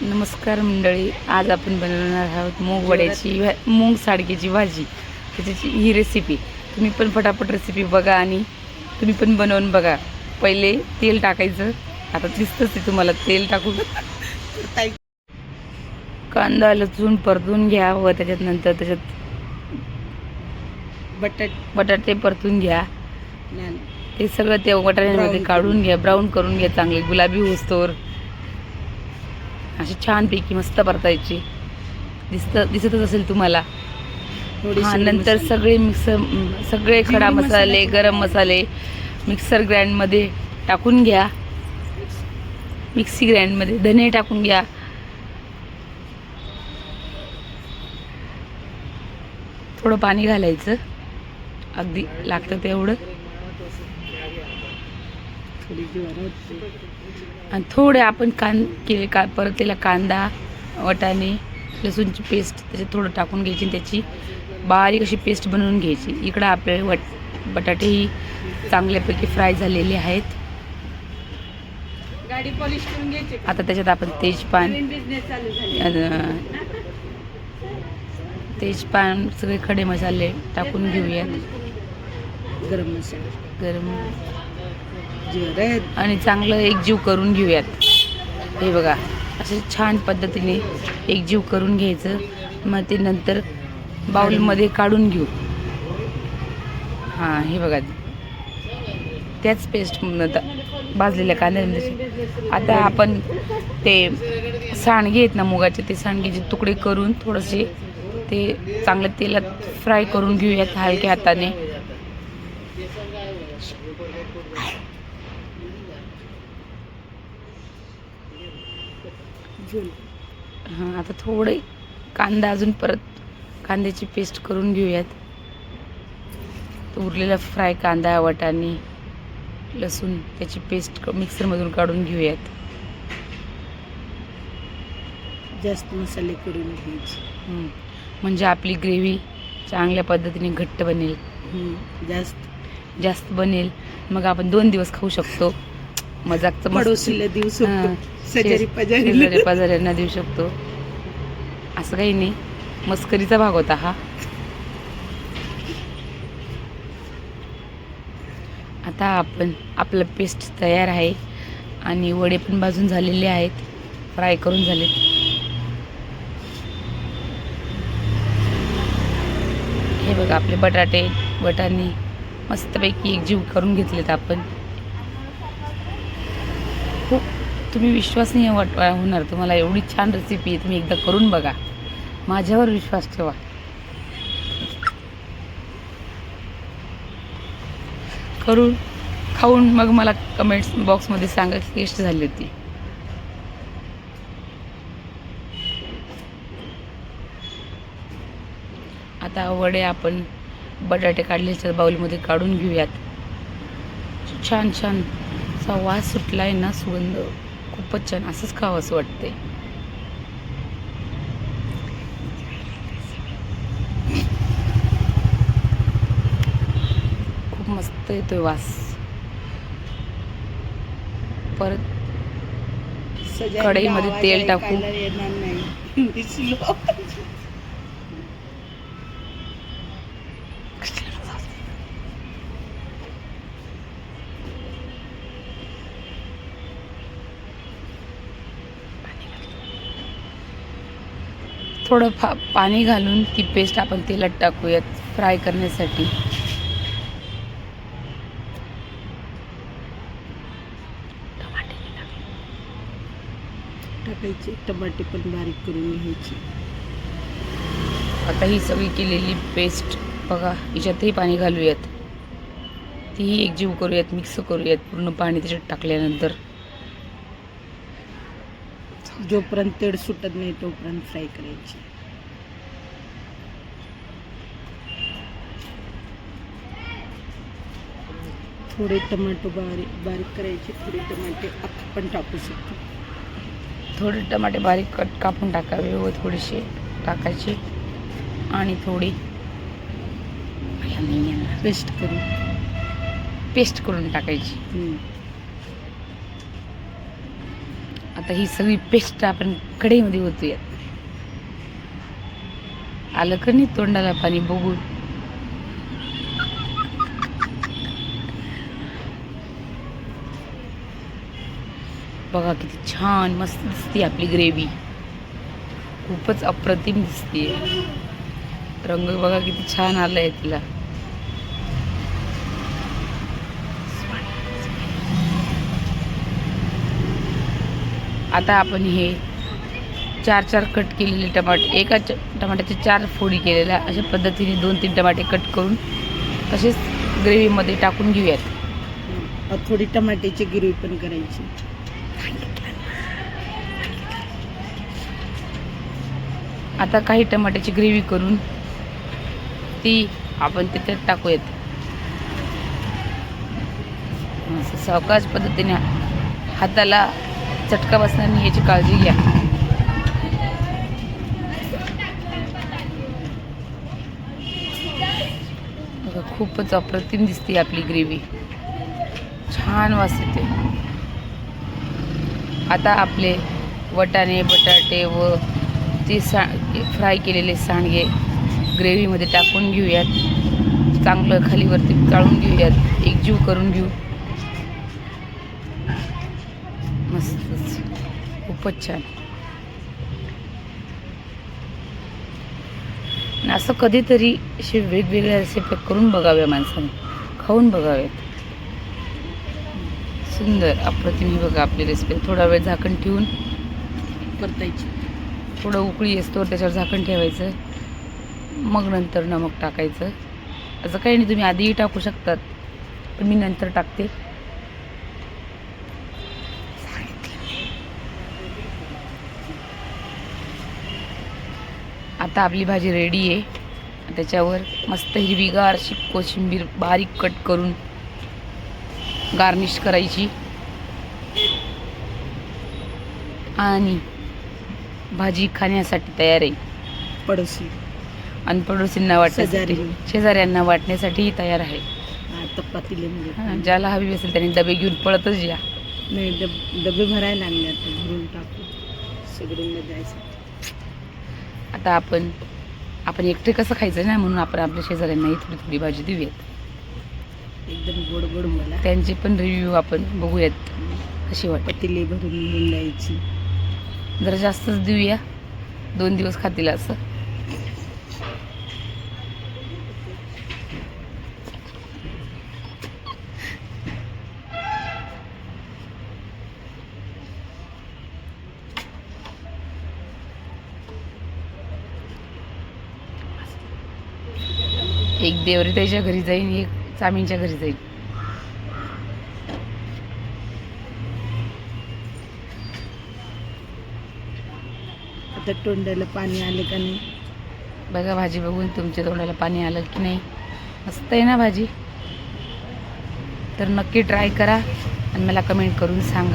नमस्कार मंडळी, आज आपण बनवणार आहोत मूग वड्याची मूग साडग्याची भाजी. त्याची ही रेसिपी तुम्ही पण फटाफट रेसिपी बघा आणि तुम्ही पण बनवून बघा. पहिले तेल टाकायचं, आता दिसतंच आहे तुम्हाला. तेल टाकून कांदा लसूण परतून घ्या व त्याच्यात नंतर त्याच्यात बटाटे परतून घ्या. ते सगळं ते बटाट्यामध्ये काढून घ्या, ब्राऊन करून घ्या, चांगले गुलाबी होस्तोवर अशी छानपैकी मस्त परतायची. दिसतच असेल तुम्हाला. हा, नंतर सगळे खडा मसाले, गरम मसाले मिक्सर ग्राइंडमध्ये टाकून घ्या. मिक्सी ग्राइंडमध्ये धने टाकून घ्या. थोडं पाणी घालायचं, अगदी लागतं तेवढं. आणि थोडे आपण परतलेला कांदा, वाटाणे, लसूणची पेस्ट त्याच्यात थोडं टाकून घ्यायची. त्याची बारीक अशी पेस्ट बनवून घ्यायची. इकडं आपले बटाटेही चांगल्यापैकी फ्राय झालेले आहेत. गाडी पॉलिश करून घ्यायची. आता त्याच्यात आपण तेजपान सगळे खडे मसाले टाकून घेऊयात. गरम आणि चांगलं एकजीव करून घेऊयात. हे बघा, असे छान पद्धतीने एकजीव करून घ्यायचं. मग ते नंतर बाउलमध्ये काढून घेऊ. हां, हे बघा, त्याच पेस्ट भाजलेल्या कांद्यामध्ये आता आपण ते सांडगे आहेत ना मुगाचे, ते सांडगेचे तुकडे करून थोडेसे ते चांगलं तेलात फ्राय करून घेऊयात हलक्या हाताने. हां, आता थोडे कांदा अजून परत कांद्याची पेस्ट करून घेऊयात. उरलेला फ्राय कांदा, वाटाणे, लसूण त्याची पेस्ट मिक्सरमधून काढून घेऊयात. जास्त मसाले करून घ्यायचे, म्हणजे आपली ग्रेव्ही चांगल्या पद्धतीने घट्ट बनेल, जास्त बनेल. मग आपण 2 दिवस खाऊ शकतो. मजाकचं पडोसीला देऊ शकतो, शेजारी पाजाऱ्यांना देऊ शकतो. असं काही नाही, मस्करीचा भाग होता हा. आता आपलं पेस्ट तयार आहे आणि वडे पण भाजून झालेले आहेत, फ्राय करून झालेत. हे बघा, आपले वाटाणे मस्तपैकी एकजीव करून घेतलेत आपण. खूप तुम्ही विश्वास नाही होणार तुम्हाला, एवढी छान रेसिपी आहे. तुम्ही एकदा करून बघा, माझ्यावर विश्वास ठेवा. करून खाऊन मग मला कमेंट्स बॉक्समध्ये सांगा की टेस्ट झाली होती. आता वडे आपण बटाटे काढल्याच्या बाउलमध्ये काढून घेऊयात. छान असा वास सुटला आहे ना, सुगंध खूपच छान. असंच खावं असं वाटते. खूप मस्त येतोय वास. परत कढईमध्ये तेल टाकू. थोडं पाणी घालून ती पेस्ट आपण तेलात टाकूयात फ्राय करण्यासाठी. टाकायचे, टमाटे पण बारीक करून घ्यायची. आता ही सगळी केलेली पेस्ट बघा, हिच्यातही पाणी घालूयात. तीही एकजीव करूयात, मिक्स करूयात पूर्ण पाणी त्याच्यात टाकल्यानंतर. जोपर्यंत तेल सुटत नाही तोपर्यंत फ्राय करायची. थोडे टमाटो बारीक करायचे, थोडे टमाटे आपण टाकू शकतो. थोडे टमाटे बारीक कापून टाकावे व थोडेसे टाकायचे आणि थोडी पेस्ट करून टाकायची. आता ही सगळी पेस्ट आपण कढईमध्ये होतूयात. आलं का नाही तोंडाला पाणी बघून? बघा किती छान मस्त दिसते आपली ग्रेव्ही. खूपच अप्रतिम दिसते. रंग बघा किती छान आलाय तिला. आता आपण हे 4 कट केलेले टमाटे, एका टमाट्याचे 4 फोडी केलेल्या अशा पद्धतीने 2-3 टमाटे कट करून तसेच ग्रेव्हीमध्ये टाकून घेऊयात. थोडी टमाट्याची गिरवी पण करायची. आता काही टमाट्याची ग्रेव्ही करून ती आपण त्याच्यात टाकूयात. असं सावकाश पद्धतीने हाताला चटका बसणार नाही याची काळजी घ्या. बघा खूपच अप्रतिम दिसते आपली ग्रेव्ही. छान वास येते. आता आपले वाटाणे, बटाटे व ते फ्राय केलेले सांडगे ग्रेव्हीमध्ये टाकून घेऊयात. चांगलं खालीवरती चाळून घेऊयात. एकजीव करून घेऊ. मस्तच खूपच छान. असं कधीतरी असे वेगवेगळ्या रेसिपी करून बघाव्या माणसाने, खाऊन बघाव्यात. सुंदर अप्रतिम. ही बघा आपली रेसिपी. थोडा वेळ झाकण ठेवून परतायची. थोडं उकळी असतो त्याच्यावर झाकण ठेवायचं. मग नंतर नमक टाकायचं. असं काही नाही, तुम्ही आधीही टाकू शकतात पण मी नंतर टाकते. आता आपली भाजी रेडी आहे. त्याच्यावर मस्त हिरवीगार अशी कोशिंबीर बारीक कट करून गार्निश करायची आणि भाजी खाण्यासाठी तयार आहे. पडोसी आणि पडोसींना वाटण्यासाठी, शेजाऱ्यांना वाटण्यासाठी तयार आहे. आता पातेल्यामध्ये ज्याला हवी असेल त्यांनी डबे घेऊन पळतच या. नाही, डबे भरायला लागले. आता भरून टाकू सगळ्यांना द्यायचं. आता आपण एकटे कसं खायचं ना, म्हणून आपण आपल्या शेजाऱ्यांनाही थोडी थोडी भाजी देऊयात. एकदम गोड गोड मला. त्यांचे पण रिव्ह्यू आपण बघूयात कशी वाटते. पतीले भरून घेऊन द्यायची. जरा जास्तच देऊया, 2 दिवस खातील असं. एक देवरीताईच्या घरी जाईन, एक चामींच्या घरी जाईन. आता तोंडाला पाणी आले का नाही बघा भाजी बघून तुमच्या तोंडाला पाणी आलं की नाही. मस्त आहे ना भाजी. तर नक्की ट्राय करा आणि मला कमेंट करून सांगा.